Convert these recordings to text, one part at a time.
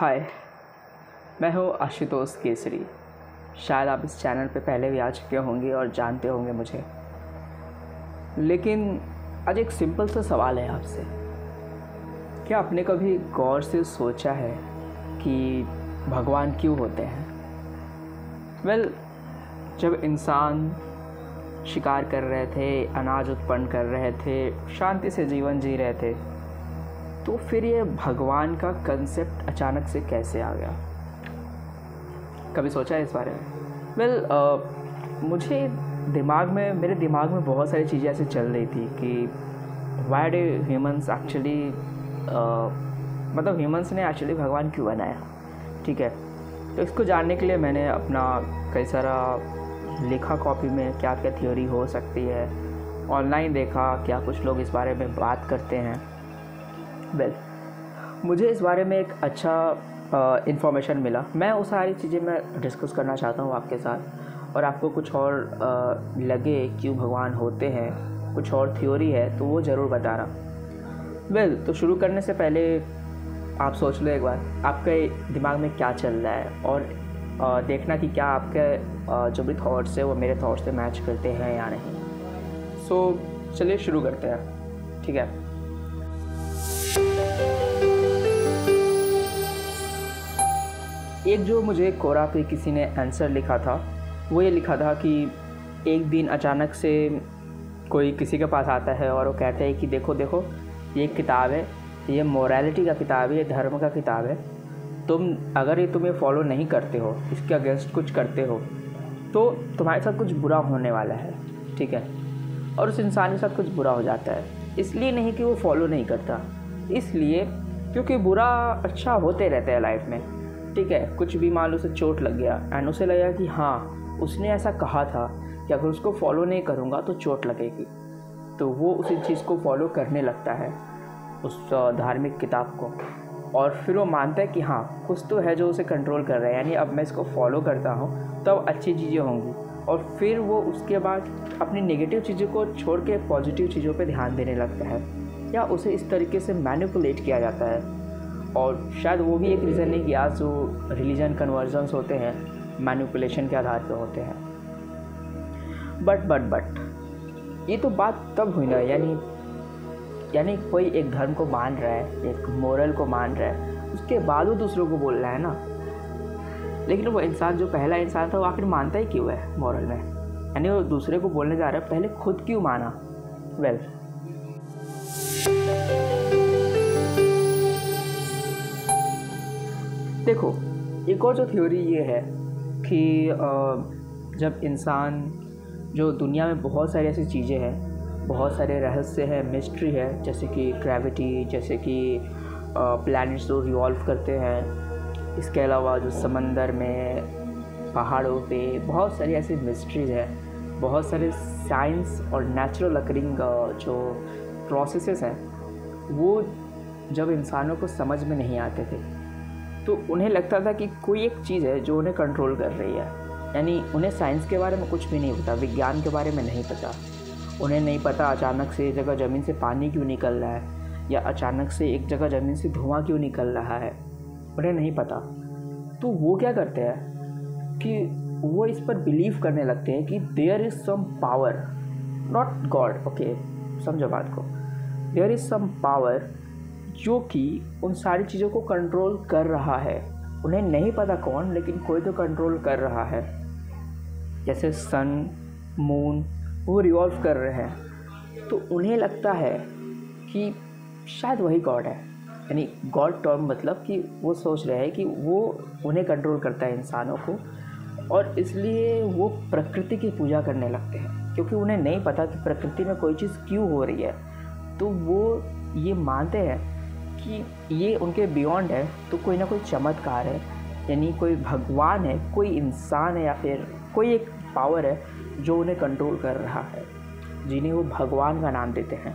हाय, मैं हूँ आशुतोष केसरी। शायद आप इस चैनल पे पहले भी आ चुके होंगे और जानते होंगे मुझे, लेकिन आज एक सिंपल सा सवाल है आपसे। क्या आपने कभी गौर से सोचा है कि भगवान क्यों होते हैं? जब इंसान शिकार कर रहे थे, अनाज उत्पन्न कर रहे थे, शांति से जीवन जी रहे थे, तो फिर ये भगवान का कंसेप्ट अचानक से कैसे आ गया? कभी सोचा है इस बारे में? मुझे मेरे दिमाग में बहुत सारी चीज़ें ऐसे चल रही थी कि why do humans actually humans ने एक्चुअली भगवान क्यों बनाया। ठीक है, तो इसको जानने के लिए मैंने अपना कई सारा लिखा कॉपी में क्या क्या थ्योरी हो सकती है, ऑनलाइन देखा क्या कुछ लोग इस बारे में बात करते हैं। मुझे इस बारे में एक अच्छा इन्फॉर्मेशन मिला। मैं वो सारी चीज़ें मैं डिस्कस करना चाहता हूँ आपके साथ, और आपको कुछ और लगे क्यों भगवान होते हैं, कुछ और थ्योरी है तो वो ज़रूर बता रहा। तो शुरू करने से पहले आप सोच लो एक बार आपके दिमाग में क्या चल रहा है, और देखना कि क्या आपके जो भी थॉट्स है वो मेरे थॉट्स से मैच करते हैं या नहीं। चलिए शुरू करते हैं। ठीक है, एक जो मुझे कोरा पे किसी ने आंसर लिखा था, वो ये लिखा था कि एक दिन अचानक से कोई किसी के पास आता है और वो कहता है कि देखो देखो ये एक किताब है, ये मोरालिटी का किताब है, ये धर्म का किताब है। अगर ये तुम्हें फॉलो नहीं करते हो, इसके अगेंस्ट कुछ करते हो, तो तुम्हारे साथ कुछ बुरा होने वाला है। ठीक है, और उस इंसान के साथ कुछ बुरा हो जाता है। इसलिए नहीं कि वो फॉलो नहीं करता, इसलिए क्योंकि बुरा अच्छा होते रहता है लाइफ में। ठीक है, कुछ भी मान लो उसे चोट लग गया एंड उसे लगा कि हाँ उसने ऐसा कहा था कि अगर उसको फॉलो नहीं करूँगा तो चोट लगेगी, तो वो उसी चीज़ को फॉलो करने लगता है, उस धार्मिक किताब को। और फिर वो मानता है कि हाँ कुछ तो है जो उसे कंट्रोल कर रहा है, यानी अब मैं इसको फॉलो करता हूँ तो अब अच्छी चीज़ें होंगी। और फिर वो उसके बाद अपनी नेगेटिव चीज़ों को छोड़ के पॉजिटिव चीज़ों पे ध्यान देने लगता है, या उसे इस तरीके से मैनिपुलेट किया जाता है। और शायद वो भी एक रीज़न है कि आज जो रिलीजन कन्वर्जन्स होते हैं मैनिपुलेशन के आधार पर होते हैं। बट ये तो बात तब हुई ना, यानी कोई एक धर्म को मान रहा है, एक मोरल को मान रहा है, उसके बाद वो दूसरों को बोल रहा है ना। लेकिन वो इंसान जो पहला इंसान था वो आखिर मानता ही क्यों है मोरल में? यानी वो दूसरे को बोलने जा रहा है, पहले खुद क्यों माना? देखो, एक और जो थ्योरी ये है कि जब इंसान, जो दुनिया में बहुत सारी ऐसी चीज़ें हैं, बहुत सारे रहस्य हैं, मिस्ट्री है, जैसे कि ग्रेविटी, जैसे कि प्लैनेट्स जो रिवॉल्व करते हैं, इसके अलावा जो समंदर में, पहाड़ों पे बहुत सारी ऐसी मिस्ट्रीज़ हैं, बहुत सारे साइंस और नेचुरल अकरिंग जो प्रोसेसेस हैं, वो जब इंसानों को समझ में नहीं आते थे तो उन्हें लगता था कि कोई एक चीज़ है जो उन्हें कंट्रोल कर रही है। यानी उन्हें साइंस के बारे में कुछ भी नहीं पता, विज्ञान के बारे में नहीं पता। उन्हें नहीं पता अचानक से एक जगह ज़मीन से पानी क्यों निकल रहा है, या अचानक से एक जगह ज़मीन से धुआं क्यों निकल रहा है, उन्हें नहीं पता। तो वो क्या करते हैं कि वो इस पर बिलीव करने लगते हैं कि there is some power, not God, okay समझो बात को, देयर इज़ सम पावर जो कि उन सारी चीज़ों को कंट्रोल कर रहा है। उन्हें नहीं पता कौन, लेकिन कोई तो कंट्रोल कर रहा है। जैसे सन, मून, वो रिवॉल्व कर रहे हैं, तो उन्हें लगता है कि शायद वही गॉड है। यानी गॉड टर्म मतलब कि वो सोच रहे हैं कि वो उन्हें कंट्रोल करता है, इंसानों को, और इसलिए वो प्रकृति की पूजा करने लगते हैं, क्योंकि उन्हें नहीं पता कि प्रकृति में कोई चीज़ क्यों हो रही है। तो वो ये मानते हैं कि ये उनके बियॉन्ड है, तो कोई ना कोई चमत्कार है, यानी कोई भगवान है, कोई इंसान है, या फिर कोई एक पावर है जो उन्हें कंट्रोल कर रहा है, जिन्हें वो भगवान का नाम देते हैं।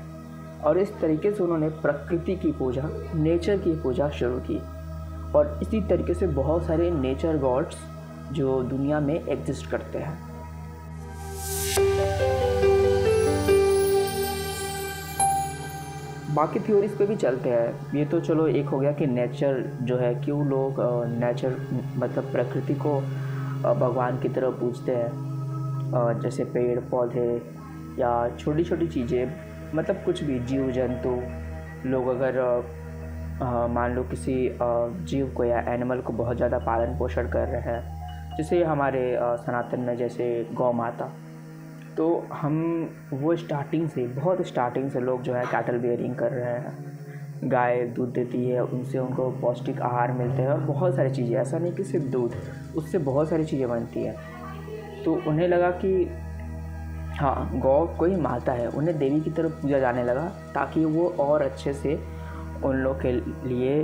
और इस तरीके से उन्होंने प्रकृति की पूजा, नेचर की पूजा शुरू की। और इसी तरीके से बहुत सारे नेचर गॉड्स जो दुनिया में एग्जिस्ट करते हैं। बाकी थ्योरीज पे भी चलते हैं। ये तो चलो एक हो गया कि नेचर जो है, क्यों लोग नेचर मतलब प्रकृति को भगवान की तरह पूजते हैं। जैसे पेड़ पौधे या छोटी छोटी चीज़ें, मतलब कुछ भी जीव जंतु। लोग अगर मान लो किसी जीव को या एनिमल को बहुत ज़्यादा पालन पोषण कर रहे हैं, जैसे हमारे सनातन में जैसे गौ माता, तो हम वो बहुत स्टार्टिंग से लोग जो है कैटल बियरिंग कर रहे हैं। गाय दूध देती है, उनसे उनको पौष्टिक आहार मिलते हैं और बहुत सारी चीज़ें, ऐसा नहीं कि सिर्फ दूध, उससे बहुत सारी चीज़ें बनती हैं। तो उन्हें लगा कि हाँ, गौ कोई माता है, उन्हें देवी की तरफ पूजा जाने लगा, ताकि वो और अच्छे से उन लोग के लिए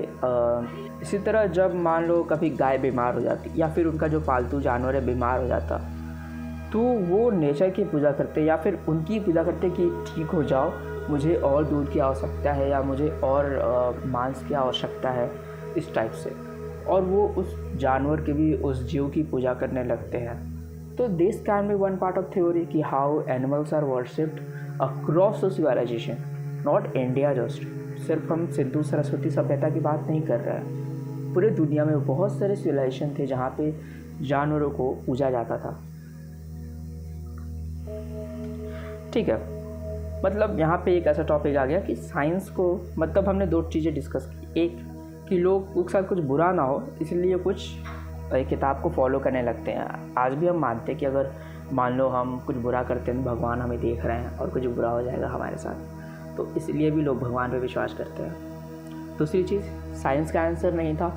इसी तरह जब मान लो कभी गाय बीमार हो जाती या फिर उनका जो पालतू जानवर है बीमार हो जाता, तो वो नेचर की पूजा करते या फिर उनकी पूजा करते कि ठीक हो जाओ, मुझे और दूध की आवश्यकता है या मुझे और मांस की आवश्यकता है, इस टाइप से। और वो उस जानवर की भी, उस जीव की पूजा करने लगते हैं। तो this can be one part of theory कि how animals are worshipped across the civilization, not India just. सिर्फ हम सिंधु सरस्वती सभ्यता की बात नहीं कर रहे हैं, पूरे दुनिया में बहुत सारे सिविलाइजेशन थे जहाँ पे जानवरों को पूजा जाता था। ठीक है, मतलब यहाँ पे एक ऐसा टॉपिक आ गया कि साइंस को, मतलब हमने दो चीज़ें डिस्कस की। एक कि लोग के साथ कुछ बुरा ना हो, इसलिए कुछ किताब को फॉलो करने लगते हैं। आज भी हम मानते हैं कि अगर मान लो हम कुछ बुरा करते हैं, भगवान हमें देख रहे हैं और कुछ बुरा हो जाएगा हमारे साथ, तो इसलिए भी लोग भगवान पे विश्वास करते हैं। दूसरी चीज़, साइंस का आंसर नहीं था,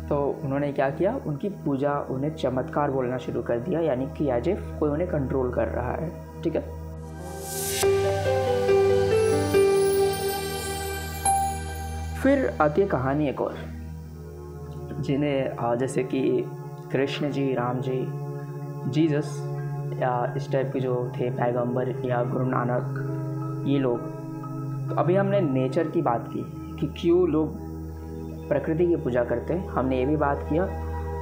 तो उन्होंने क्या किया, उनकी पूजा, उन्हें चमत्कार बोलना शुरू कर दिया, यानी कि एज इफ कोई उन्हें कंट्रोल कर रहा है। ठीक है, फिर आती है कहानी एक और, जिन्हें जैसे कि कृष्ण जी, राम जी, जीसस या इस टाइप के जो थे पैगंबर या गुरु नानक, ये लोग। तो अभी हमने नेचर की बात की कि क्यों लोग प्रकृति की पूजा करते हैं। हमने ये भी बात किया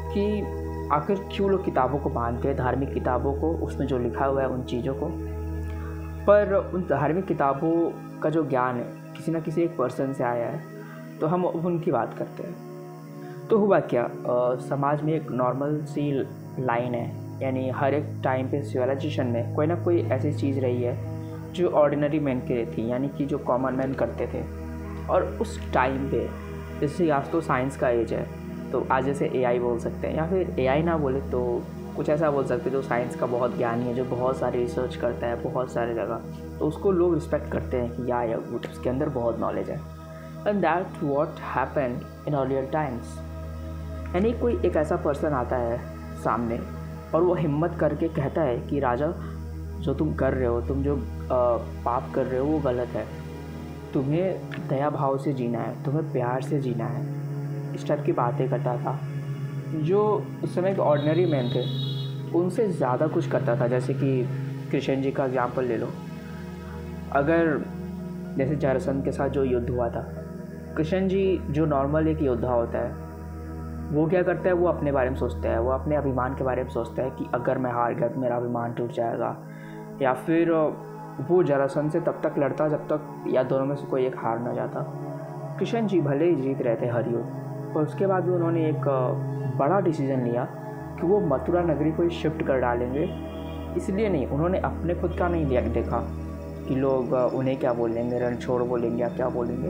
कि आखिर क्यों लोग किताबों को मानते हैं, धार्मिक किताबों को, उसमें जो लिखा हुआ है उन चीज़ों को। पर उन धार्मिक किताबों का जो ज्ञान है किसी न किसी एक पर्सन से आया है, तो हम उनकी बात करते हैं। तो हुआ क्या, समाज में एक नॉर्मल सी लाइन है, यानी हर एक टाइम पे सिविलाइजेशन में कोई ना कोई ऐसी चीज़ रही है जो ऑर्डिनरी मैन के लिए थी, यानी कि जो कॉमन मैन करते थे। और उस टाइम पे, जैसे आज तो साइंस का एज है, तो आज जैसे एआई बोल सकते हैं, या फिर एआई ना बोले तो कुछ ऐसा बोल सकते हैं जो साइंस का बहुत ज्ञानी है, जो बहुत सारी रिसर्च करता है बहुत सारे जगह, तो उसको लोग रिस्पेक्ट करते हैं कि या उसके अंदर बहुत नॉलेज है। And that what happened in earlier times. यानी कोई एक ऐसा पर्सन आता है सामने और वो हिम्मत करके कहता है कि राजा, जो तुम कर रहे हो, तुम जो पाप कर रहे हो वो गलत है, तुम्हें दया भाव से जीना है, तुम्हें प्यार से जीना है। इस टाइप की बातें करता था। जो उस समय के ऑर्डिनरी मैन थे उनसे ज़्यादा कुछ करता था। जैसे कि कृष्ण जी का एग्जाम्पल ले लो, अगर जैसे जरासंध के साथ जो युद्ध हुआ था, कृष्ण जी जो नॉर्मल एक योद्धा होता है, वो क्या करता है, वो अपने बारे में सोचता है, वो अपने अभिमान के बारे में सोचता है कि अगर मैं हार गया तो मेरा अभिमान टूट जाएगा। या फिर वो जरासंध से तब तक लड़ता जब तक या दोनों में से कोई एक हार ना जाता। कृष्ण जी भले ही जीत रहे थे हर युद्ध, पर उसके बाद भी उन्होंने एक बड़ा डिसीजन लिया कि वो मथुरा नगरी को शिफ्ट कर डालेंगे। इसलिए नहीं, उन्होंने अपने खुद का नहीं देखा कि लोग उन्हें क्या बोलेंगे, रणछोड़ बोलेंगे या क्या बोलेंगे,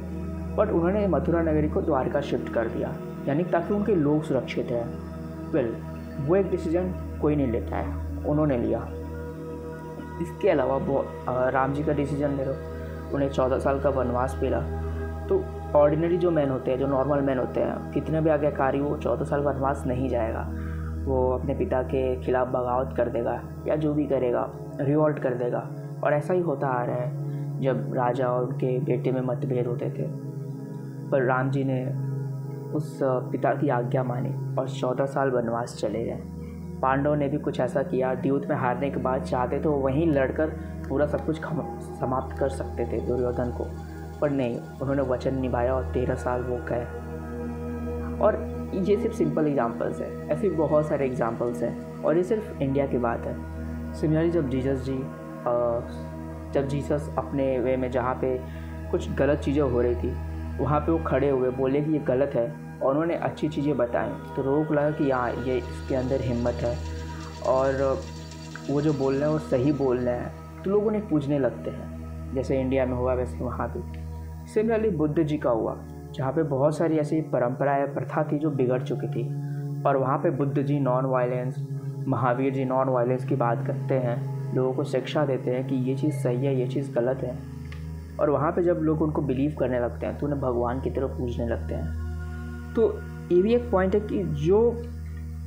बट उन्होंने मथुरा नगरी को द्वारका शिफ्ट कर दिया, यानी ताकि उनके लोग सुरक्षित हैं। वो एक डिसीजन कोई नहीं लेता है, उन्होंने लिया। इसके अलावा राम जी का डिसीजन ले लो, उन्हें 14 साल का वनवास मिला। तो ऑर्डिनरी जो मैन होते हैं, जो नॉर्मल मैन होते हैं, कितने भी आज्ञाकारी वो 14 साल वनवास नहीं जाएगा। वो अपने पिता के खिलाफ बगावत कर देगा या जो भी करेगा, रिवॉल्ट कर देगा। और ऐसा ही होता आ रहा है, जब राजा और उनके बेटे में मतभेद होते थे, पर राम जी ने उस पिता की आज्ञा मानी और 14 साल वनवास चले गए। पांडवों ने भी कुछ ऐसा किया, युद्ध में हारने के बाद चाहते तो वहीं लड़कर पूरा सब कुछ समाप्त कर सकते थे दुर्योधन को, पर नहीं, उन्होंने वचन निभाया और 13 साल वो गए। और ये सिर्फ सिंपल एग्जांपल्स है, ऐसे बहुत सारे एग्जांपल्स हैं, और ये सिर्फ इंडिया की बात है। सिमिलरली जब जीसस अपने वे में, जहाँ पे कुछ गलत चीज़ें हो रही थी, वहाँ पे वो खड़े हुए बोले कि ये गलत है और उन्होंने अच्छी चीज़ें बताएं, तो लोगों को लगा कि हाँ ये इसके अंदर हिम्मत है और वो जो बोल रहे हैं वो सही बोल रहे हैं, तो लोग उन्हें पूछने लगते हैं। जैसे इंडिया में हुआ वैसे वहाँ भी सिमिलरली बुद्ध जी का हुआ, जहाँ पे बहुत सारी ऐसी परंपराएं प्रथा थी जो बिगड़ चुकी थी, और वहाँ पे Buddha ji non violence, Mahavir ji non violence की बात करते हैं, लोगों को शिक्षा देते हैं कि ये चीज़ सही है, ये चीज़ गलत है। और वहाँ पे जब लोग उनको बिलीव करने लगते हैं तो उन्हें भगवान की तरफ पूजने लगते हैं। तो ये भी एक पॉइंट है कि जो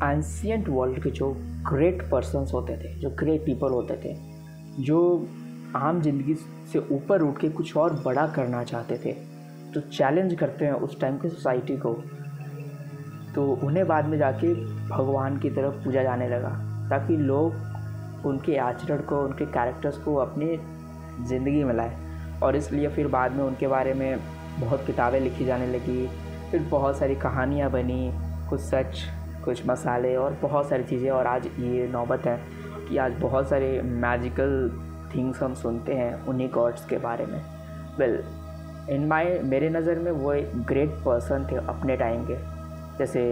एंशियंट वर्ल्ड के जो ग्रेट पर्सन्स होते थे, जो ग्रेट पीपल होते थे, जो आम जिंदगी से ऊपर उठ के कुछ और बड़ा करना चाहते थे, तो चैलेंज करते हैं उस टाइम की सोसाइटी को, तो उन्हें बाद में जाके भगवान की तरफ पूजा जाने लगा, ताकि लोग उनके आचरण को, उनके कैरेक्टर्स को अपनी ज़िंदगी में लाए। और इसलिए फिर बाद में उनके बारे में बहुत किताबें लिखी जाने लगी, फिर बहुत सारी कहानियाँ बनी, कुछ सच कुछ मसाले और बहुत सारी चीज़ें। और आज ये नौबत है कि आज बहुत सारे मैजिकल थिंग्स हम सुनते हैं उन्हीं गॉड्स के बारे में। मेरे नज़र में वो एक ग्रेट पर्सन थे अपने टाइम के। जैसे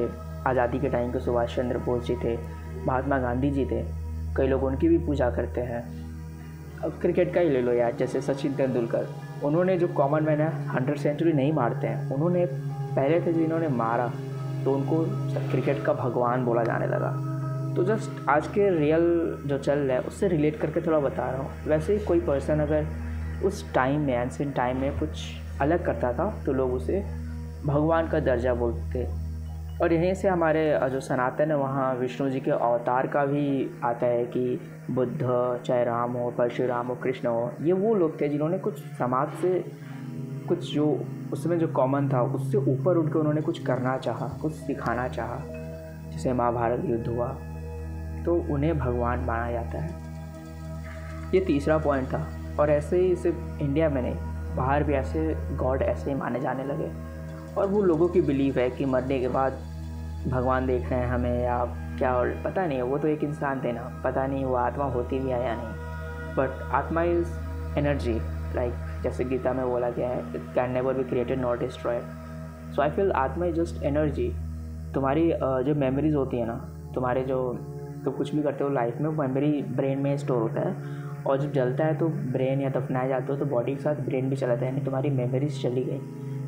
आज़ादी के टाइम के सुभाष चंद्र बोस जी थे, महात्मा गांधी जी थे, कई लोग उनकी भी पूजा करते हैं। अब क्रिकेट का ही ले लो यार, जैसे सचिन तेंदुलकर, उन्होंने जो कॉमन मैन है 100 सेंचुरी नहीं मारते हैं, उन्होंने पहले थे जिन्होंने मारा, तो उनको क्रिकेट का भगवान बोला जाने लगा। तो जस्ट आज के रियल जो चल रहा है उससे रिलेट करके थोड़ा बता रहा हूँ। वैसे ही कोई पर्सन अगर उस टाइम में, एंशिएंट टाइम में कुछ अलग करता था तो लोग उसे भगवान का दर्जा बोलते थे। और यहीं से हमारे जो सनातन है वहाँ विष्णु जी के अवतार का भी आता है कि बुद्ध, चाहे राम हो, परशुराम हो, कृष्ण हो, ये वो लोग थे जिन्होंने कुछ समाज से कुछ जो उसमें जो कॉमन था उससे ऊपर उठ के उन्होंने कुछ करना चाहा, कुछ सिखाना चाहा। जैसे महाभारत युद्ध हुआ तो उन्हें भगवान माना जाता है। ये तीसरा पॉइंट था। और ऐसे ही सिर्फ इंडिया में नहीं, बाहर भी ऐसे गॉड ऐसे ही माने जाने लगे। और वो लोगों की बिलीफ है कि मरने के बाद भगवान देख रहे हैं हमें या क्या, और पता नहीं है, वो तो एक इंसान थे ना, पता नहीं वो आत्मा होती भी है या नहीं। बट आत्मा इज़ एनर्जी, लाइक जैसे गीता में बोला गया है, it can never be created not destroyed. So I feel आत्मा इज जस्ट एनर्जी। तुम्हारी जो मेमोरीज होती है ना, तुम्हारे जो तुम कुछ भी करते हो लाइफ में, वो मेमोरी ब्रेन में स्टोर होता है, और जब जलता है तो ब्रेन या दफनाया जाता है तो बॉडी के साथ ब्रेन भी चला जाता है, यानी तुम्हारी मेमोरीज चली गई।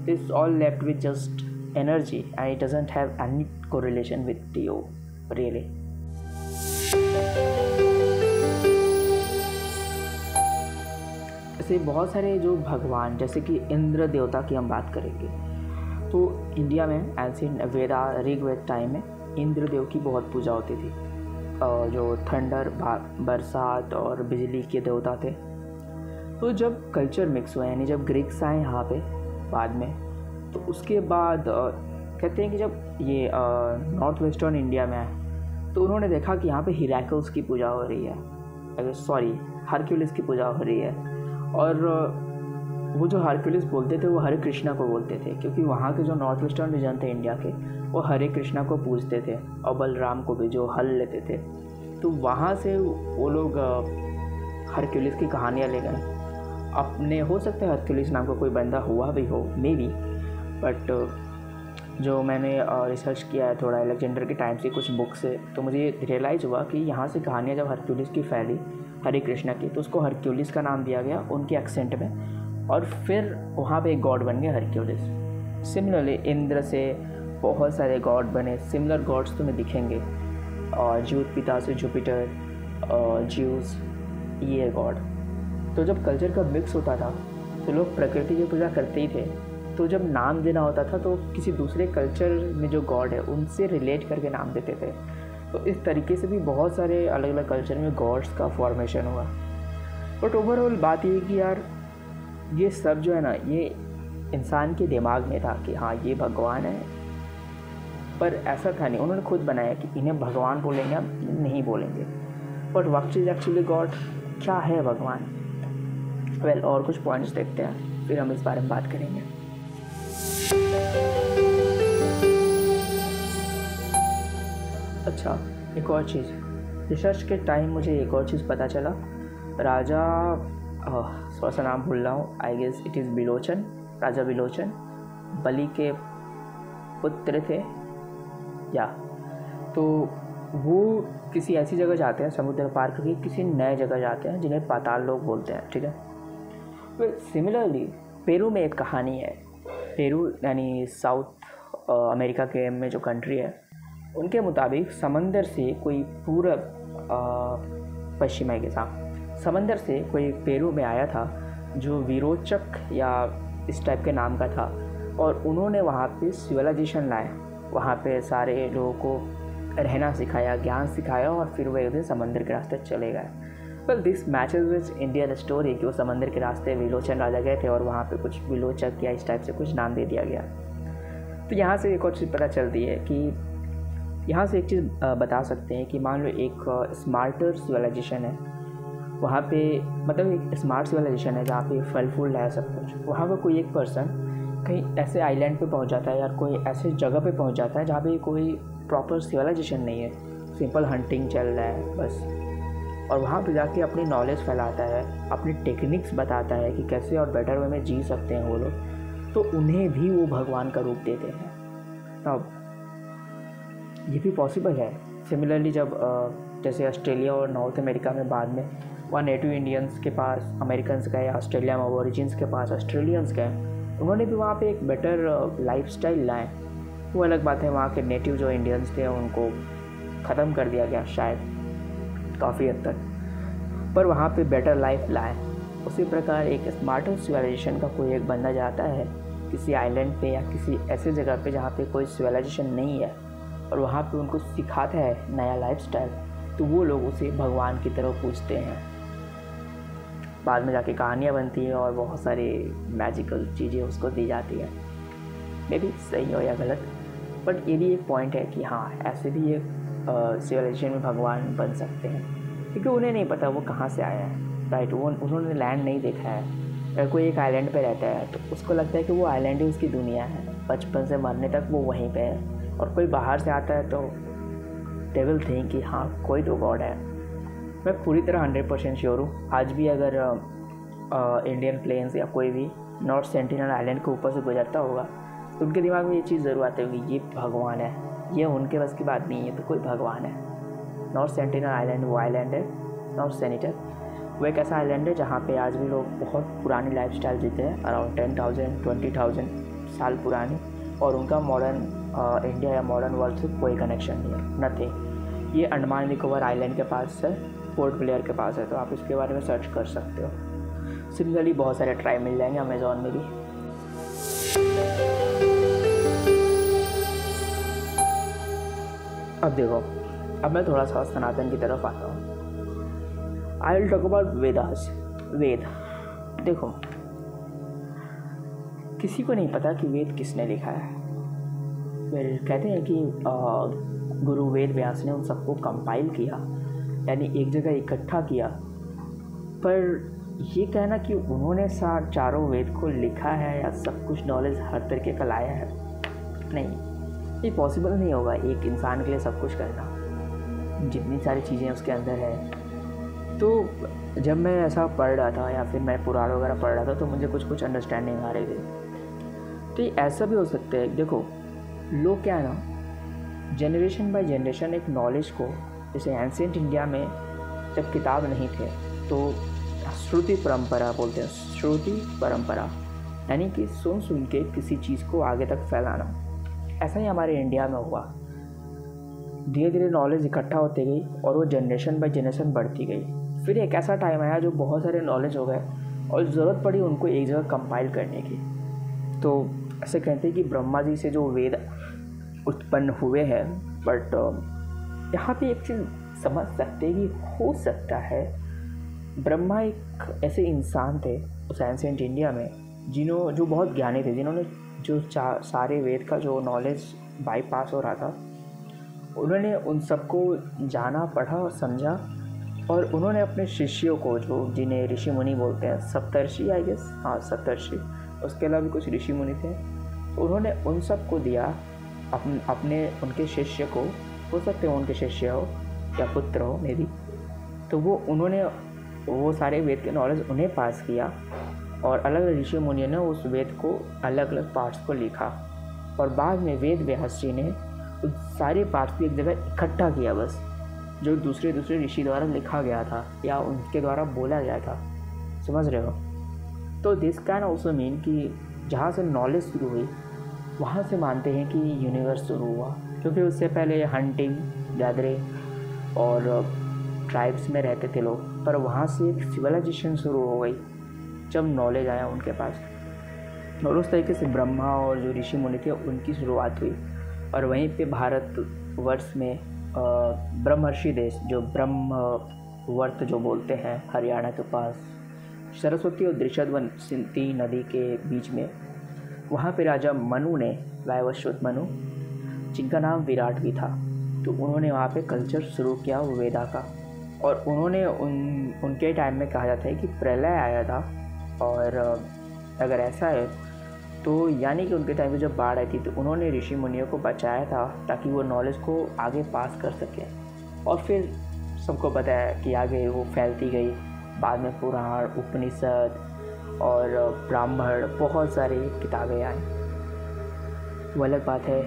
This all left with just energy and it doesn't have any correlation with you really. ऐसे बहुत सारे जो भगवान, जैसे कि इंद्र देवता की हम बात करेंगे तो इंडिया में एंशिएंट वेदा ऋग्वेद टाइम में इंद्र देव की बहुत पूजा होती थी, जो थंडर, बरसात और बिजली के देवता थे। तो जब कल्चर मिक्स हुए, यानी जब ग्रीक्स आए यहाँ पे बाद में, तो उसके बाद कहते हैं कि जब ये नॉर्थ वेस्टर्न इंडिया में आए तो उन्होंने देखा कि यहाँ पे हिराकल्स की पूजा हो रही है, हरक्यूलिस की पूजा हो रही है। और वो जो हरक्यूलिस बोलते थे वो हरे कृष्णा को बोलते थे, क्योंकि वहाँ के जो नॉर्थ वेस्टर्न रीजन थे इंडिया के, वो हरे कृष्णा को पूजते थे, और बलराम को भी जो हल लेते थे। तो वहाँ से वो लोग हरक्यूलिस की कहानियाँ ले गए अपने। हो सकता है हरक्यूलिस नाम का कोई बंदा हुआ भी हो, मे बी, बट जो मैंने रिसर्च किया है थोड़ा अलेक्जेंडर के टाइम से कुछ बुक से, तो मुझे रियलाइज़ हुआ कि यहाँ से कहानियाँ जब हरक्यूलिस की फैली, हरे कृष्णा की, तो उसको हरक्यूलिस का नाम दिया गया उनके एक्सेंट में, और फिर वहाँ पे एक गॉड बन गया हरक्यूलिस। सिमिलरली इंद्र से बहुत सारे गॉड बने, सिमिलर गॉड्स तुम्हें दिखेंगे, और ज्यूत पिता से जुपिटर, ज्यूस, ये गॉड। तो जब कल्चर का मिक्स होता था तो लोग प्रकृति की पूजा करते ही थे, तो जब नाम देना होता था तो किसी दूसरे कल्चर में जो गॉड है उनसे रिलेट करके नाम देते थे। तो इस तरीके से भी बहुत सारे अलग अलग कल्चर में गॉड्स का फॉर्मेशन हुआ। बट ओवरऑल बात ये कि यार ये सब जो है ना, ये इंसान के दिमाग में था कि हाँ ये भगवान है, पर ऐसा था नहीं। उन्होंने खुद बनाया कि इन्हें भगवान बोलेंगे, हम नहीं बोलेंगे। But what is actually God, क्या है भगवान? वेल, और कुछ पॉइंट्स देखते हैं, फिर हम इस बारे में बात करेंगे। अच्छा, एक और चीज़, रिसर्च के टाइम मुझे एक और चीज़ पता चला। राजा थोड़ा सा नाम भूल रहा हूँ, आई गेस इट इज़ बिलोचन, राजा बिलोचन बलि के पुत्र थे या। तो वो किसी ऐसी जगह जाते हैं समुद्र पार करके, किसी नए जगह जाते हैं जिन्हें पाताल लोक बोलते हैं, ठीक है। सिमिलरली पेरू में एक कहानी है। पेरू यानी साउथ अमेरिका के में जो कंट्री है, उनके मुताबिक समंदर से कोई पूरब पश्चिम के साथ समंदर से कोई पेरू में आया था जो विरोचक या इस टाइप के नाम का था, और उन्होंने वहाँ पे सिविलाइजेशन लाए, वहाँ पे सारे लोगों को रहना सिखाया, ज्ञान सिखाया, और फिर वो एक दिन समंदर के रास्ते चले गए। Well this matches with Indian story कि वो समंदर के रास्ते विलोचन राजा गए थे और वहाँ पे कुछ विलोचक या इस टाइप से कुछ नाम दे दिया गया। तो यहाँ से एक और चीज़ पता चलती है कि यहाँ से एक चीज़ बता सकते हैं कि मान लो एक स्मार्टर सिविलाइजेशन है, वहाँ पे मतलब एक स्मार्ट सिविलाइजेशन है जहाँ पे फल फूल है सब कुछ, वहाँ का कोई एक पर्सन कहीं ऐसे आइलैंड पे पहुँच जाता है या कोई ऐसे जगह पे पहुँच जाता है जहाँ पे कोई प्रॉपर सिविलाइजेशन नहीं है, सिंपल हंटिंग चल रहा है बस, और वहाँ पे जाके अपनी नॉलेज फैलाता है, अपनी टेक्निक्स बताता है कि कैसे और बेटर वे में जी सकते हैं वो लोग, तो उन्हें भी वो भगवान का रूप देते हैं। अब ये भी पॉसिबल है। सिमिलरली जब जैसे ऑस्ट्रेलिया और नॉर्थ अमेरिका में बाद में वहाँ नेटिव इंडियंस के पास अमेरिकन्स गए, ऑस्ट्रेलिया में ओरिजिन्स के पास ऑस्ट्रेलियंस गए, उन्होंने भी वहाँ पे एक बेटर लाइफस्टाइल लाए। वो अलग बात है, वहाँ के नेटिव जो इंडियंस थे उनको ख़त्म कर दिया गया शायद काफ़ी हद तक, पर वहाँ पे बेटर लाइफ लाए। उसी प्रकार एक स्मार्टर सिविलाइजेशन का कोई एक बंदा जाता है किसी आइलैंड पे या किसी ऐसे जगह पे जहाँ पे कोई सिविलाइजेशन नहीं है, और वहाँ पे उनको सिखाता है नया लाइफस्टाइल, तो वो लोग उसे भगवान की तरह पूजते हैं। बाद में जाके कहानियाँ बनती हैं और बहुत सारी मैजिकल चीज़ें उसको दी जाती है। मे भी सही हो या गलत, बट ये भी एक पॉइंट है कि हाँ ऐसे भी एक सिविलाइजेशन में भगवान बन सकते हैं, क्योंकि उन्हें नहीं पता वो कहाँ से आया है, राइट। वो उन्होंने लैंड नहीं देखा है। अगर कोई एक आइलैंड पे रहता है तो उसको लगता है कि वो आइलैंड ही उसकी दुनिया है, बचपन से मरने तक वो वहीं पे है, और कोई बाहर से आता है तो दे विल थिंक कि हाँ कोई तो गॉड है। मैं पूरी तरह 100% श्योर हूँ, आज भी अगर इंडियन प्लेन्स या कोई भी नॉर्थ सेंटिनल आइलैंड के ऊपर से गुजरता होगा तो उनके दिमाग में ये चीज़ ज़रूर आती होगी, ये भगवान है, ये उनके बस की बात नहीं है, तो कोई भगवान है। नॉर्थ सेंटिनल आइलैंड वो आइलैंड है, नॉर्थ सेनिटर वो एक ऐसा आइलैंड है जहाँ पे आज भी लोग बहुत पुरानी लाइफस्टाइल जीते हैं, अराउंड 10,000 20,000 साल पुरानी, और उनका मॉडर्न इंडिया या मॉडर्न वर्ल्ड से कोई कनेक्शन नहीं है, नथिंग। ये अंडमान निकोबार आइलैंड के पास है, पोर्ट ब्लेयर के पास है, तो आप इसके बारे में सर्च कर सकते हो। सिमिलरली बहुत सारे ट्राइब मिल जाएंगे अमेज़ॉन में भी। अब देखो, अब मैं थोड़ा सा सनातन की तरफ आता हूँ। I will talk about Vedas. Veda देखो, किसी को नहीं पता कि वेद किसने लिखा है। कहते हैं कि गुरु वेद व्यास ने उन सबको कंपाइल किया, यानी एक जगह इकट्ठा किया, पर ये कहना कि उन्होंने चारों वेद को लिखा है या सब कुछ नॉलेज हर तरीके का लाया है, नहीं, ये पॉसिबल नहीं होगा एक इंसान के लिए सब कुछ करना, जितनी सारी चीज़ें उसके अंदर है। तो जब मैं ऐसा पढ़ रहा था या फिर मैं पुराण वगैरह पढ़ रहा था तो मुझे कुछ अंडरस्टैंडिंग आ रही थी। तो ये ऐसा भी हो सकता है, देखो लोग क्या है ना, जनरेशन बाय जनरेशन एक नॉलेज को, जैसे एंशिएंट इंडिया में जब किताब नहीं थे तो श्रुति परंपरा बोलते हैं, श्रुति परंपरा यानी कि सुन के किसी चीज़ को आगे तक फैलाना। ऐसा ही हमारे इंडिया में हुआ, धीरे धीरे नॉलेज इकट्ठा होती गई और वो जनरेशन बाय जनरेशन बढ़ती गई। फिर एक ऐसा टाइम आया जो बहुत सारे नॉलेज हो गए और ज़रूरत पड़ी उनको एक जगह कंपाइल करने की। तो ऐसे कहते हैं कि ब्रह्मा जी से जो वेद उत्पन्न हुए हैं, बट यहाँ पे एक चीज़ समझ सकते हैं कि हो सकता है ब्रह्मा एक ऐसे इंसान थे उस एंशिएंट इंडिया में जो बहुत ज्ञानी थे, जिन्होंने जो सारे वेद का जो नॉलेज बाईपास हो रहा था, उन्होंने उन सबको जाना, पढ़ा और समझा, और उन्होंने अपने शिष्यों को, जो जिन्हें ऋषि मुनि बोलते हैं, सप्तर्षि आई गेस, हाँ सप्तर्षि, उसके अलावा भी कुछ ऋषि मुनि थे, तो उन्होंने उन सबको दिया अपने उनके शिष्य को, हो सकते हो उनके शिष्य हो या पुत्र हो मे बी, तो वो उन्होंने वो सारे वेद के नॉलेज उन्हें पास किया और अलग अलग ऋषि मुनियों ने उस वेद को अलग अलग पार्ट्स को लिखा और बाद में वेद व्यास जी ने उन सारे पार्ट्स को एक जगह इकट्ठा किया, बस जो दूसरे ऋषि द्वारा लिखा गया था या उनके द्वारा बोला गया था। समझ रहे हो? तो दिस कैन ऑल्सो मीन कि जहाँ से नॉलेज शुरू हुई वहाँ से मानते हैं कि यूनिवर्स शुरू हुआ, क्योंकि उससे पहले हंटिंग गैदरिंग और ट्राइब्स में रहते थे लोग, पर वहाँ से एक सिविलाइजेशन शुरू हो गई जब नॉलेज आया उनके पास, और उस तरीके से ब्रह्मा और जो ऋषि मुनि थे उनकी शुरुआत हुई। और वहीं पे भारतवर्ष में ब्रह्मर्षि देश, जो ब्रह्मवर्त जो बोलते हैं, हरियाणा के पास सरस्वती और दृशद्वंती नदी के बीच में, वहाँ पे राजा मनु ने, वैवस्वत मनु, जिनका नाम विराट भी था, तो उन्होंने वहाँ पे कल्चर शुरू किया वेदा का। और उन्होंने उनके टाइम में कहा जाता है कि प्रलय आया था, और अगर ऐसा है तो यानी कि उनके टाइम में जब बाढ़ आई थी तो उन्होंने ऋषि मुनियों को बचाया था ताकि वो नॉलेज को आगे पास कर सकें। और फिर सबको पता है कि आगे वो फैलती गई, बाद में पुराण, उपनिषद और ब्राह्मण, बहुत सारी किताबें आई। वो अलग बात है,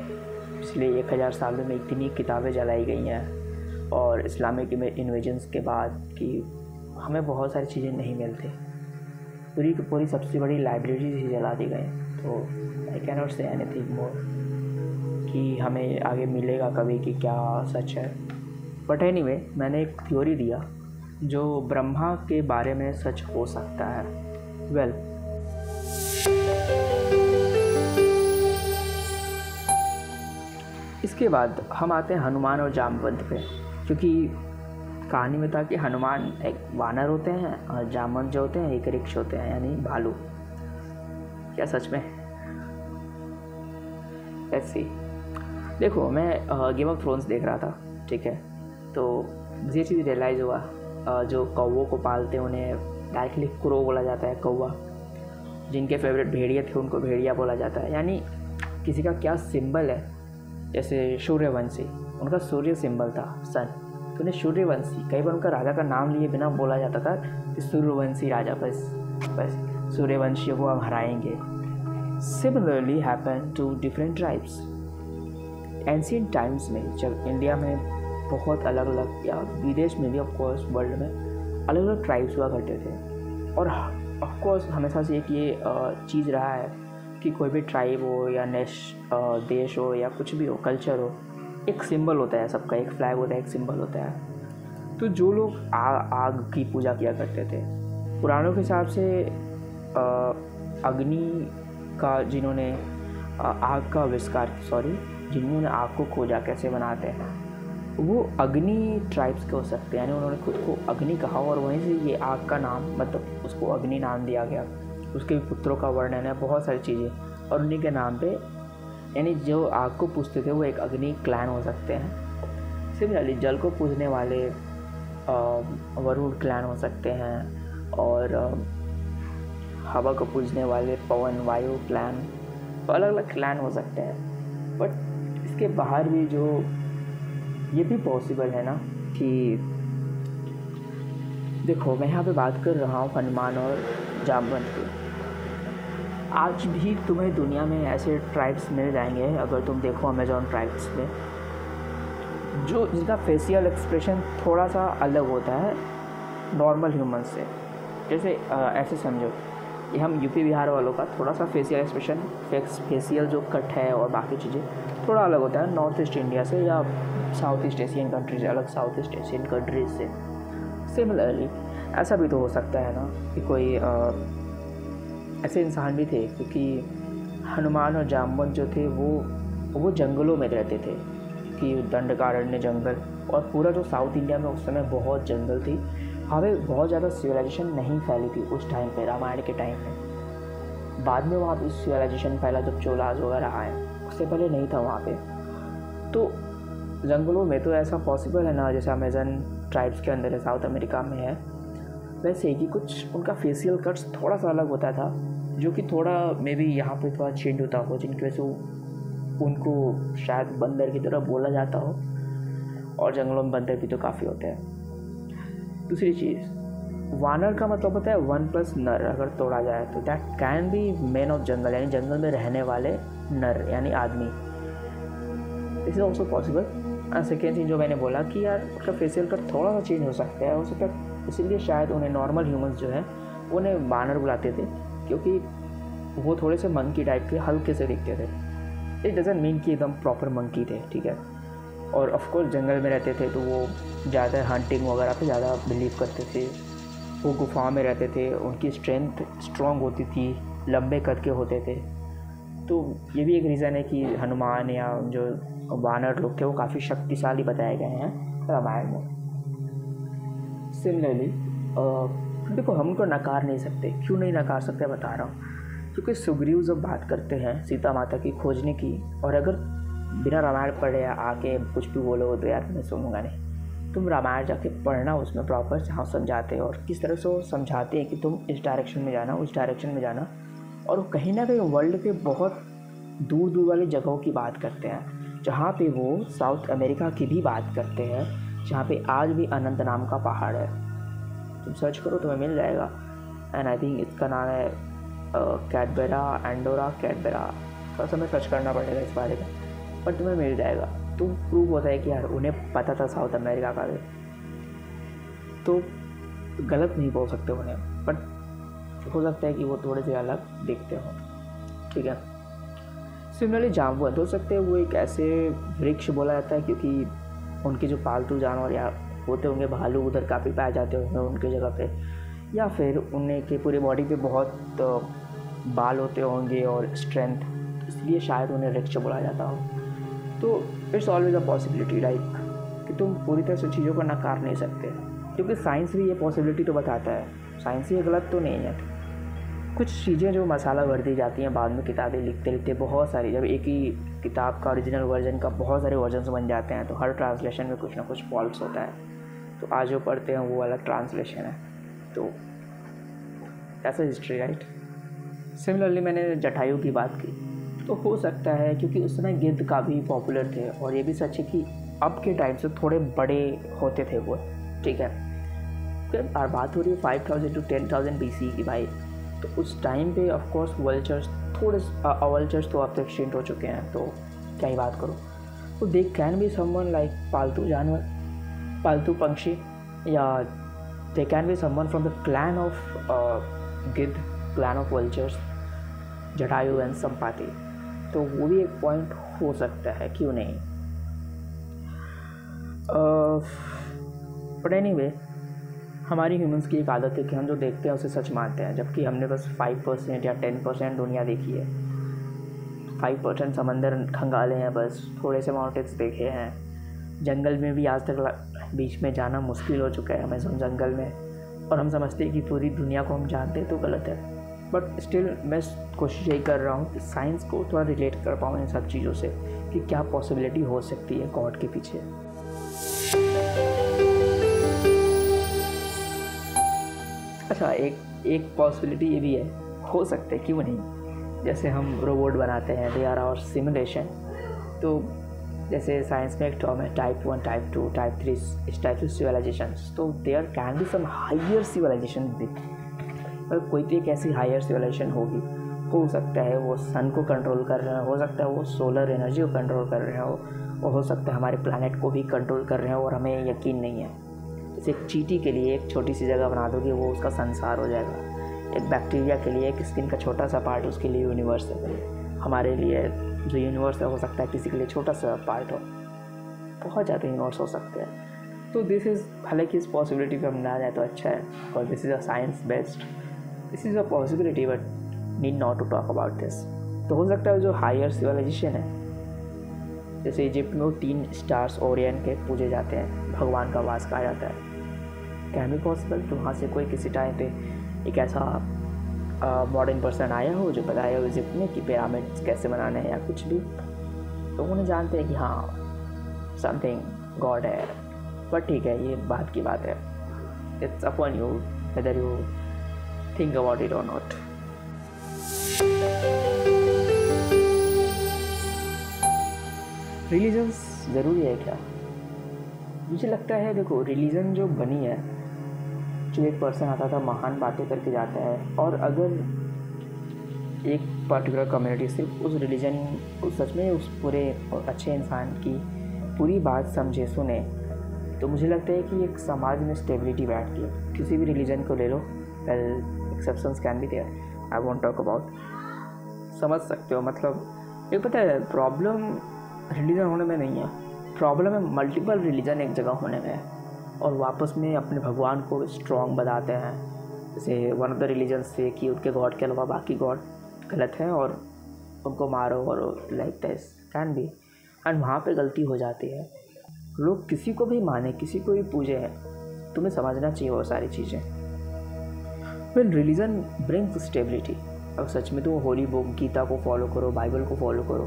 पिछले 1000 सालों में इतनी किताबें जलाई गई हैं और इस्लामिक इन्वेजन्स के बाद कि हमें बहुत सारी चीज़ें नहीं मिलती, पूरी की पूरी सबसे बड़ी लाइब्रेरीज ही जला दी गई। तो I can not say anything more कि हमें आगे मिलेगा कभी कि क्या सच है। बट एनीवे, मैंने एक थ्योरी दिया जो ब्रह्मा के बारे में सच हो सकता है। वेल, इसके बाद हम आते हैं हनुमान और जामवंत पे, क्योंकि कहानी में था कि हनुमान एक वानर होते हैं और जामवंत जो होते हैं एक रिक्ष होते हैं, यानी भालू। क्या सच में? ऐसी देखो, मैं गेम ऑफ थ्रोन्स देख रहा था, ठीक है, तो मुझे ये चीज़ रियलाइज़ हुआ, जो कौवों को पालते हैं उन्हें डायरेक्टली क्रो बोला जाता है, कौवा। जिनके फेवरेट भेड़िया थे उनको भेड़िया बोला जाता है। यानी किसी का क्या सिंबल है, जैसे सूर्यवंशी, उनका सूर्य सिंबल था, सन, तो उन्हें सूर्यवंशी, कई बार उनका राजा का नाम लिए बिना बोला जाता था कि सूर्यवंशी राजा, बस सूर्यवंशियों को हम हराएंगे। Similarly happen to different tribes. Ancient times में जब इंडिया में बहुत अलग अलग, या विदेश में भी ऑफकोर्स वर्ल्ड में अलग अलग ट्राइब्स हुआ करते थे, और ऑफकोर्स हमेशा से एक ये चीज़ रहा है कि कोई भी ट्राइब हो या देश हो या कुछ भी हो, कल्चर हो, एक सिंबल होता है सबका, एक फ्लैग होता है, एक सिंबल होता है। तो जो लोग आग की पूजा किया करते थे, पुराणों के हिसाब से अग्नि का जिन्होंने आग का आविष्कार, जिन्होंने आग को खोजा कैसे बनाते हैं, वो अग्नि ट्राइब्स के हो सकते हैं। यानी उन्होंने खुद को अग्नि कहा और वहीं से ये आग का नाम, मतलब उसको अग्नि नाम दिया गया। उसके पुत्रों का वर्णन है, बहुत सारी चीज़ें, और उन्हीं के नाम पे, यानी जो आग को पूजते थे वो एक अग्नि क्लैन हो सकते हैं। सिमिलरली जल को पूजने वाले वरुण क्लैन हो सकते हैं, और हवा को पूजने वाले पवन, वायु क्लैन, तो अलग अलग क्लैन हो सकते हैं। बट इसके बाहर भी जो ये भी पॉसिबल है ना कि देखो, मैं यहाँ पे बात कर रहा हूँ हनुमान और जामवंत की। आज भी तुम्हें दुनिया में ऐसे ट्राइब्स मिल जाएंगे, अगर तुम देखो अमेजॉन ट्राइब्स में, जो जिनका फेशियल एक्सप्रेशन थोड़ा सा अलग होता है नॉर्मल ह्यूमन से। जैसे ऐसे समझो कि हम यूपी बिहार वालों का थोड़ा सा फेशियल एक्सप्रेशन, फेशियल जो कट है और बाकी चीज़ें थोड़ा अलग होता है नॉर्थ ईस्ट इंडिया से या साउथ ईस्ट एशियन कंट्रीज, अलग साउथ ईस्ट एशियन कंट्रीज से। सिमिलरली ऐसा भी तो हो सकता है ना कि कोई ऐसे इंसान भी थे, क्योंकि हनुमान और जामवंत जो थे वो जंगलों में रहते थे, कि दंडकारण्य जंगल, और पूरा जो साउथ इंडिया में उस समय बहुत जंगल थी। हमें बहुत ज़्यादा सिविलाइजेशन नहीं फैली थी उस टाइम पे, रामायण के टाइम में। बाद में वहाँ पे सिविलाइजेशन फैला जब चोलाज वगैरह आए, उससे पहले नहीं था वहाँ पे। तो जंगलों में तो ऐसा पॉसिबल है ना, जैसे अमेजन ट्राइब्स के अंदर है, साउथ अमेरिका में है, वैसे ही कि कुछ उनका फेशियल कट्स थोड़ा सा अलग होता था, जो कि थोड़ा मे बी यहाँ पे थोड़ा चेंज होता हो, जिनकी वजह से उनको शायद बंदर की तरह बोला जाता हो, और जंगलों में बंदर भी तो काफ़ी होते हैं। दूसरी चीज़, वानर का मतलब होता है वन प्लस नर, अगर तोड़ा जाए तो that can be man of jungle, यानी जंगल में रहने वाले नर यानी आदमी। This is also possible. And second thing जो मैंने बोला कि यार उसका फेशियल कट थोड़ा सा चेंज हो सकता है, हो सकता है इसीलिए शायद उन्हें नॉर्मल ह्यूमंस जो है उन्हें वानर बुलाते थे, क्योंकि वो थोड़े से मंकी टाइप के हल्के से दिखते थे। इट डजंट मीन कि एकदम प्रॉपर मंकी थे, ठीक है। और ऑफकोर्स जंगल में रहते थे तो वो ज़्यादा हंटिंग वगैरह पे ज़्यादा बिलीव करते थे, वो गुफाओं में रहते थे, उनकी स्ट्रेंथ स्ट्रॉन्ग होती थी, लंबे कद के होते थे। तो ये भी एक रीज़न है कि हनुमान या जो वानर लोग थे वो काफ़ी शक्तिशाली बताए गए हैं रामायण में। सिमिलरली देखो हम उनको नकार नहीं सकते। क्यों नहीं नकार सकते बता रहा हूँ, क्योंकि सुग्रीव जब बात करते हैं सीता माता की खोजने की, और अगर बिना रामायण पढ़े आके कुछ भी बोलो तो यार मैं सुनूंगा नहीं। तुम रामायण जाके पढ़ना, उसमें प्रॉपर जहाँ समझाते हैं और किस तरह से वो समझाते हैं कि तुम इस डायरेक्शन में जाना, उस डायरेक्शन में जाना। और कहीं ना कहीं वर्ल्ड के बहुत दूर दूर वाली जगहों की बात करते हैं, जहाँ पे वो साउथ अमेरिका की भी बात करते हैं, जहाँ पे आज भी अनंत नाम का पहाड़ है। तुम सर्च करो तुम्हें मिल जाएगा। एंड आई थिंक इसका नाम है कैडबेरा, एंडोरा कैडबेरा। थोड़ा सा मैं सर्च करना पड़ेगा इस बारे में, पर तुम्हें मिल जाएगा। तो प्रूव होता है कि यार उन्हें पता था साउथ अमेरिका का भी, तो गलत नहीं बोल सकते उन्हें, बट हो सकता है कि वो थोड़े से अलग दिखते हो, ठीक है। सिमिलरली जाम्बुवंत हो सकते हैं वो एक ऐसे वृक्ष बोला जाता है क्योंकि उनके जो पालतू जानवर या होते होंगे, भालू उधर काफ़ी पाए जाते होंगे उनके जगह पे, या फिर उन्हें के पूरे बॉडी पे बहुत बाल होते होंगे और स्ट्रेंथ, इसलिए शायद उन्हें वृक्ष बोला जाता हो। तो it's always a possibility, like कि तुम पूरी तरह से चीज़ों को नकार नहीं सकते, क्योंकि साइंस भी ये पॉसिबिलिटी तो बताता है। साइंस ये गलत तो नहीं है। कुछ चीज़ें जो मसाला भर दी जाती हैं बाद में किताबें लिखते लिखते, बहुत सारी, जब एक ही किताब का ओरिजिनल वर्जन का बहुत सारे वर्जन्स बन जाते हैं तो हर ट्रांसलेशन में कुछ ना कुछ फॉल्ट्स होता है। तो आज जो पढ़ते हैं वो अलग ट्रांसलेशन है, तो ऐसा हिस्ट्री, राइट। सिमिलरली मैंने जटायु की बात की, तो हो सकता है क्योंकि उस समय गिद्ध काफ़ी पॉपुलर थे, और ये भी सच है कि अब के टाइम से थोड़े बड़े होते थे वो, ठीक है। फिर बात हो रही है 5000 to 10,000 BC की भाई, तो उस टाइम पे ऑफ कोर्स वल्चर्स वल्चर्स तो अब तो एक्सटिंक्ट हो चुके हैं, तो क्या ही बात करो। तो they can be someone like पालतू जानवर, पालतू पंक्षी, या they can be someone from the clan of giddh, clan of vultures, Jatayu and Sampati. तो वो भी एक पॉइंट हो सकता है, क्यों नहीं। बट एनीवे, हमारी ह्यूमंस की एक आदत है कि हम जो देखते हैं उसे सच मानते हैं, जबकि हमने बस 5% या 10% दुनिया देखी है। 5% समंदर खंगाले हैं, बस थोड़े से माउंटेन्स देखे हैं। जंगल में भी आज तक बीच में जाना मुश्किल हो चुका है, अमेज़न जंगल में, और हम समझते हैं कि पूरी दुनिया को हम जानते हैं, तो गलत है। बट स्टिल मैं कोशिश यही कर रहा हूँ कि साइंस को थोड़ा रिलेट कर पाऊँ इन सब चीज़ों से, कि क्या पॉसिबिलिटी हो सकती है गॉड के पीछे। अच्छा, एक पॉसिबिलिटी ये भी है, हो सकता है, क्यों नहीं, जैसे हम रोबोट बनाते हैं, दे आर आवर सिमुलेशन। तो जैसे साइंस में एक टर्म है टाइप 1, टाइप 2, टाइप 3, इस टाइप से सिविलाइजेशंस। तो there can be some higher civilisation with, मतलब कोई तो एक ऐसी हायर सिविलाइजेशन होगी, हो सकता है वो सन को कंट्रोल कर रहे हो, हो सकता है वो सोलर एनर्जी को कंट्रोल कर रहे हो, और हो सकता है हमारे प्लैनेट को भी कंट्रोल कर रहे हो और हमें यकीन नहीं है। जैसे एक चींटी के लिए एक छोटी सी जगह बना दोगे, वो उसका संसार हो जाएगा। एक बैक्टीरिया के लिए एक स्किन का छोटा सा पार्ट उसके लिए यूनिवर्स है। हमारे लिए जो यूनिवर्स है हो सकता है किसी के लिए छोटा सा पार्ट हो, बहुत ज़्यादा यूनिवर्स हो सकते हैं। तो दिस इज़, हालांकि इस पॉसिबिलिटी पर हम ना जाए तो अच्छा है, और this is a science based, this is a possibility, but need not to talk about this. तो हो सकता है जो हायर सिविलाइजेशन है, जैसे इजिप्ट में वो 3 स्टार्स ओरियन के पूजे जाते हैं, भगवान का वास कहा जाता है, कैन बी पॉसिबल कि वहाँ से कोई किसी टाइम पे एक ऐसा मॉडर्न पर्सन आया हो जो बताया हो इजिप्ट में कि पिरामिड्स कैसे बनाने हैं या कुछ भी, तो उन्हें जानते हैं कि हाँ समथिंग गॉड है। बट ठीक है, ये बात की बात है, it's upon you whether you think about it और नॉट। रिलीजन्स ज़रूरी है क्या? मुझे लगता है देखो, रिलीजन जो बनी है जो एक पर्सन आता था महान बातें करके जाता है, और अगर एक पर्टिकुलर कम्युनिटी सिर्फ उस रिलीजन, उस सच में उस पूरे और अच्छे इंसान की पूरी बात समझे सुने, तो मुझे लगता है कि एक समाज में स्टेबिलिटी बैठती है। किसी भी रिलीजन को ले लो, well exceptions can be there, I won't talk about, समझ सकते हो। मतलब ये पता है प्रॉब्लम रिलीजन होने में नहीं है, प्रॉब्लम है मल्टीपल रिलीजन एक जगह होने में है और वापस में अपने भगवान को स्ट्रॉन्ग बताते हैं। जैसे वन ऑफ द रिलीजन से कि उनके गॉड के अलावा बाकी गॉड गलत है और उनको मारो, और like this can B, and वहाँ पे गलती हो जाती है। लोग किसी को भी माने, किसी को भी पूजे है, तुम्हें समझना चाहिए वो सारी चीज़ें। Well religion brings stability. अब सच में तो होली बुक गीता को फॉलो करो, बाइबल को फॉलो करो,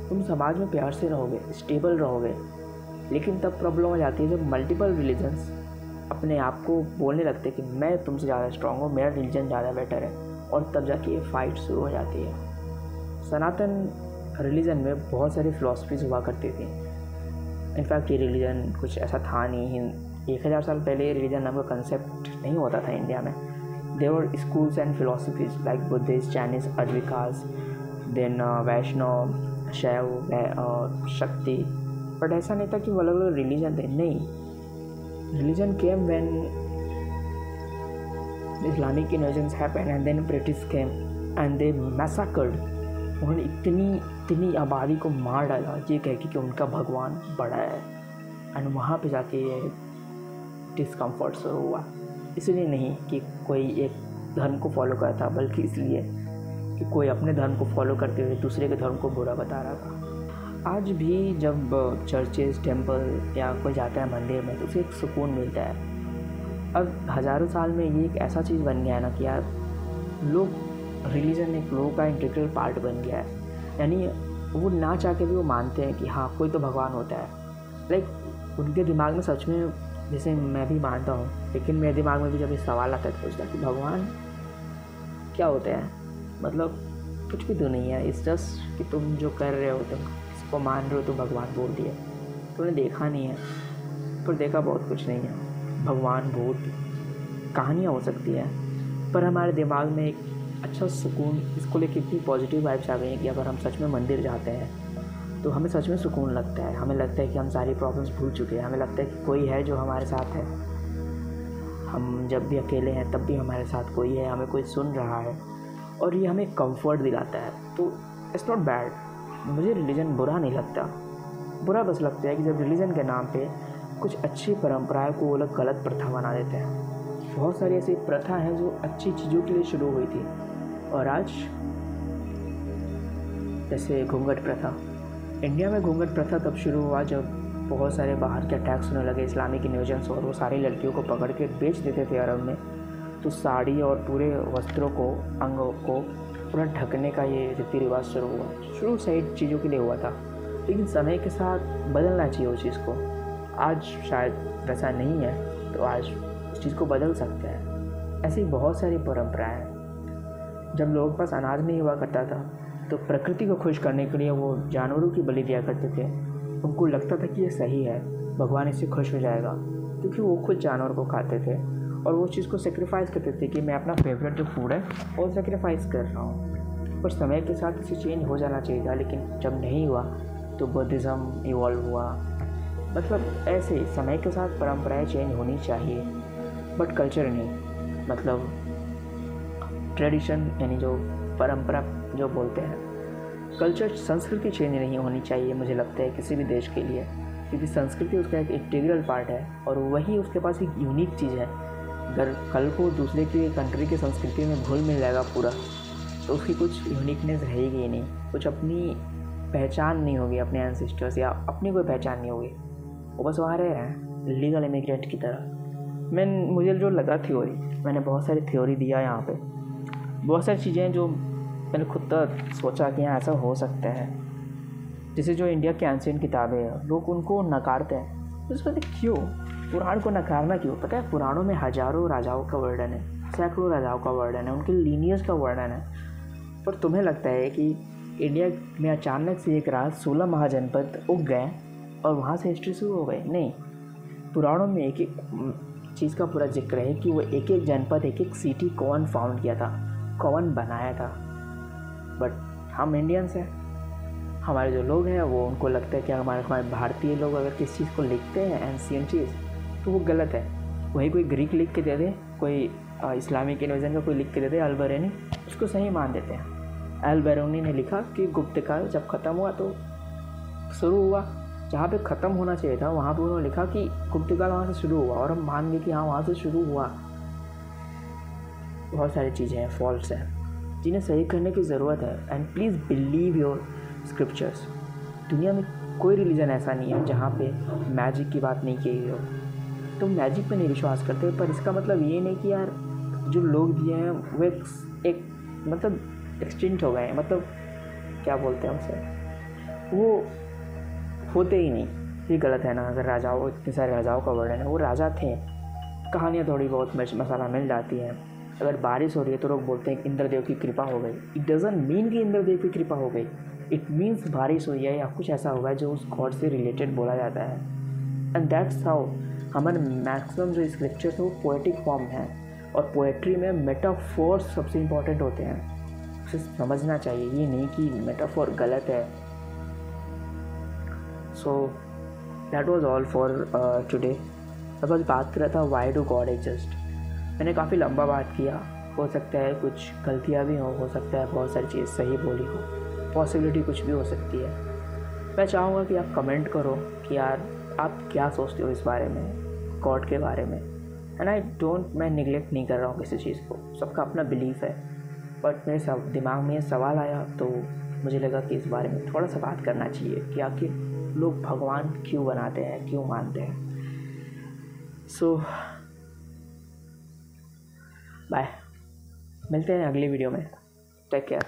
तुम समाज में प्यार से रहोगे, स्टेबल रहोगे। लेकिन तब प्रॉब्लम हो जाती है जब मल्टीपल रिलीजन्स अपने आप को बोलने लगते कि मैं तुमसे ज़्यादा स्ट्रॉन्ग हूँ, मेरा रिलीजन ज़्यादा बेटर है, और तब जाके ये फाइट शुरू हो जाती है। सनातन रिलीजन में बहुत सारी फ़िलासफ़ीज़ हुआ करती थी। इनफैक्ट ये रिलीजन कुछ ऐसा था नहीं, 1000 साल पहले रिलीजन नाम का कंसेप्ट नहीं होता था इंडिया में। There were schools and philosophies like Buddhist, Chinese, Advaitas, then Vaishnav, Shaiv, Shakti, but ऐसा नहीं था कि वो अलग अलग रिलीजन थे। नहीं, religion came when Islamic invasions happened and then British came and they massacred. उन्होंने इतनी आबादी को मार डाला ये कह के कि उनका भगवान बड़ा है, एंड वहाँ पे जाके ये डिस्कम्फर्ट शुरू हुआ। इसलिए नहीं कि कोई एक धर्म को फॉलो करता, बल्कि इसलिए कि कोई अपने धर्म को फॉलो करते हुए दूसरे के धर्म को बुरा बता रहा था। आज भी जब चर्चेस, टेम्पल या कोई जाता है मंदिर में तो उसे एक सुकून मिलता है। अब हज़ारों साल में ये एक ऐसा चीज़ बन गया है ना कि यार लोग, रिलीजन एक लोगों का इंटीग्रल पार्ट बन गया है। यानी वो ना चाह के भी वो मानते हैं कि हाँ कोई तो भगवान होता है। लाइक उनके दिमाग में सच में, जैसे मैं भी मानता हूँ, लेकिन मेरे दिमाग में भी जब ये सवाल आता है सोचता कि भगवान क्या होता है, मतलब कुछ भी तो नहीं है, इस जस्ट कि तुम जो कर रहे हो, तुम इसको मान रहे हो तो भगवान बोल दिया, तुमने देखा नहीं है, पर देखा बहुत कुछ नहीं है। भगवान, भूत, कहानियाँ हो सकती है, पर हमारे दिमाग में एक अच्छा सुकून, इसको लेकर इतनी पॉजिटिव वाइब्स आ गई हैं कि अगर हम सच में मंदिर जाते हैं तो हमें सच में सुकून लगता है। हमें लगता है कि हम सारी प्रॉब्लम्स भूल चुके हैं, हमें लगता है कि कोई है जो हमारे साथ है। हम जब भी अकेले हैं तब भी हमारे साथ कोई है, हमें कोई सुन रहा है, और ये हमें कंफर्ट दिलाता है। तो इट्स नॉट बैड, मुझे रिलीजन बुरा नहीं लगता। बुरा बस लगता है कि जब रिलीजन के नाम पे कुछ अच्छी परंपराओं को वो लोग गलत प्रथा बना देते हैं। बहुत सारी ऐसी प्रथा हैं जो अच्छी चीज़ों के लिए शुरू हुई थी, और आज जैसे घूंघट प्रथा। इंडिया में घूंघट प्रथा तब शुरू हुआ जब बहुत सारे बाहर के अटैक्स होने लगे, इस्लामिक इन्वेजन्स, और वो सारी लड़कियों को पकड़ के बेच देते थे अरब में। तो साड़ी और पूरे वस्त्रों को, अंगों को पूरा ढकने का ये रीति रिवाज शुरू हुआ। शुरू सही चीज़ों के लिए हुआ था, लेकिन समय के साथ बदलना चाहिए उस चीज़ को। आज शायद वैसा नहीं है, तो आज उस चीज़ को बदल सकते हैं। ऐसी बहुत सारी परंपराएं हैं। जब लोगों के पास अनाज नहीं हुआ करता था तो प्रकृति को खुश करने के लिए वो जानवरों की बलि दिया करते थे। उनको लगता था कि ये सही है, भगवान इससे खुश हो जाएगा, क्योंकि वो खुद जानवर को खाते थे और वो चीज़ को सेक्रीफाइस करते थे कि मैं अपना फेवरेट जो फूड है वो सेक्रीफाइस कर रहा हूँ। पर समय के साथ इसे चेंज हो जाना चाहिए था, लेकिन जब नहीं हुआ तो बुद्धिज़्म इवॉल्व हुआ। मतलब ऐसे समय के साथ परंपराएं चेंज होनी चाहिए, बट कल्चर नहीं। मतलब ट्रेडिशन यानी जो परंपरा जो बोलते हैं, कल्चर, संस्कृति चेंज नहीं होनी चाहिए मुझे लगता है किसी भी देश के लिए, क्योंकि संस्कृति उसका एक इंटीग्रल पार्ट है और वही उसके पास एक यूनिक चीज़ है। अगर कल को दूसरे के कंट्री की संस्कृति में घुल मिल जाएगा पूरा, तो उसकी कुछ यूनिकनेस रहेगी ही नहीं, कुछ अपनी पहचान नहीं होगी अपने एंसेस्टर्स, या अपनी कोई पहचान नहीं होगी। वो बस वहाँ रह रहे हैं लीगल इमिग्रेंट की तरह। मुझे जो लगा थ्योरी, मैंने बहुत सारी थ्योरी दिया यहाँ पे, बहुत सारी चीज़ें जो मैंने खुद तक सोचा कि हाँ ऐसा हो सकता है। जैसे जो इंडिया की एंशिएंट किताबें हैं, लोग उनको नकारते हैं, तो इस पर क्यों पुराण को नकारना क्यों? पता है पुराणों में हज़ारों राजाओं का वर्णन है, सैकड़ों राजाओं का वर्णन है, उनके लीनियर्स का वर्णन है। पर तुम्हें लगता है कि इंडिया में अचानक से एक रात 16 महाजनपद उग गए और वहाँ से हिस्ट्री शुरू हो गई? नहीं, पुराणों में एक चीज़ का पूरा जिक्र है कि वो एक एक जनपद, एक एक सिटी कौन फाउंड किया था, कौन बनाया था। बट हम इंडियंस हैं, हमारे जो लोग हैं वो उनको लगता है कि हमारे भारतीय लोग अगर किसी चीज़ को लिखते हैं एंशिएंट चीज़ तो वो गलत है। वही कोई ग्रीक लिख के दे दे, कोई इस्लामिक इन्वेजन का कोई लिख के दे दे, अल-बरूनी, उसको सही मान देते हैं। अल-बरूनी ने लिखा कि गुप्त काल जब ख़त्म हुआ तो शुरू हुआ, जहाँ पे ख़त्म होना चाहिए था वहाँ पे उन्होंने लिखा कि गुप्त काल वहाँ से शुरू हुआ, और हम मान गए कि हाँ वहाँ से शुरू हुआ। बहुत सारी चीज़ें हैं फॉल्स हैं जिन्हें सही करने की ज़रूरत है। And please believe your scriptures. दुनिया में कोई रिलीजन ऐसा नहीं है जहाँ पे मैजिक की बात नहीं की गई हो। तुम मैजिक पे नहीं विश्वास करते, पर इसका मतलब ये नहीं कि यार जो लोग दिए हैं वो एक मतलब एक्सटिंक्ट हो गए हैं, मतलब क्या बोलते हैं उसे, वो होते ही नहीं। ये गलत है ना। अगर राजाओं, इतने सारे राजाओं का वर्णन है, वो राजा थे, कहानियाँ थोड़ी बहुत मसाला मिल जाती है। अगर बारिश हो रही है तो लोग बोलते हैं कि इंद्रदेव की कृपा हो गई। इट डजंट मीन कि इंद्रदेव की कृपा हो गई, इट मीन्स बारिश हुई है या कुछ ऐसा हुआ है जो उस गॉड से रिलेटेड बोला जाता है। एंड दैट्स हाउ हमारे मैक्सिमम जो स्क्रिप्चर्स हैं वो पोएटिक फॉर्म है, और पोएट्री में मेटाफोर्स सबसे इम्पॉर्टेंट होते हैं। उसे समझना चाहिए, ये नहीं कि मेटाफोर गलत है। So that was all for today. मैं बस बात कर रहा था व्हाई डू गॉड एग्जिस्ट। मैंने काफ़ी लंबा बात किया, हो सकता है कुछ गलतियाँ भी हो सकता है बहुत सारी चीज़ सही बोली हो, पॉसिबिलिटी कुछ भी हो सकती है। मैं चाहूँगा कि आप कमेंट करो कि यार आप क्या सोचते हो इस बारे में, गॉड के बारे में। एंड मैं निगलेक्ट नहीं कर रहा हूँ किसी चीज़ को, सबका अपना बिलीफ है। बट मेरे दिमाग में ये सवाल आया तो मुझे लगा कि इस बारे में थोड़ा सा बात करना चाहिए कि आखिर लोग भगवान क्यों बनाते हैं, क्यों मानते हैं। सो बाय, मिलते हैं अगली वीडियो में। Take care.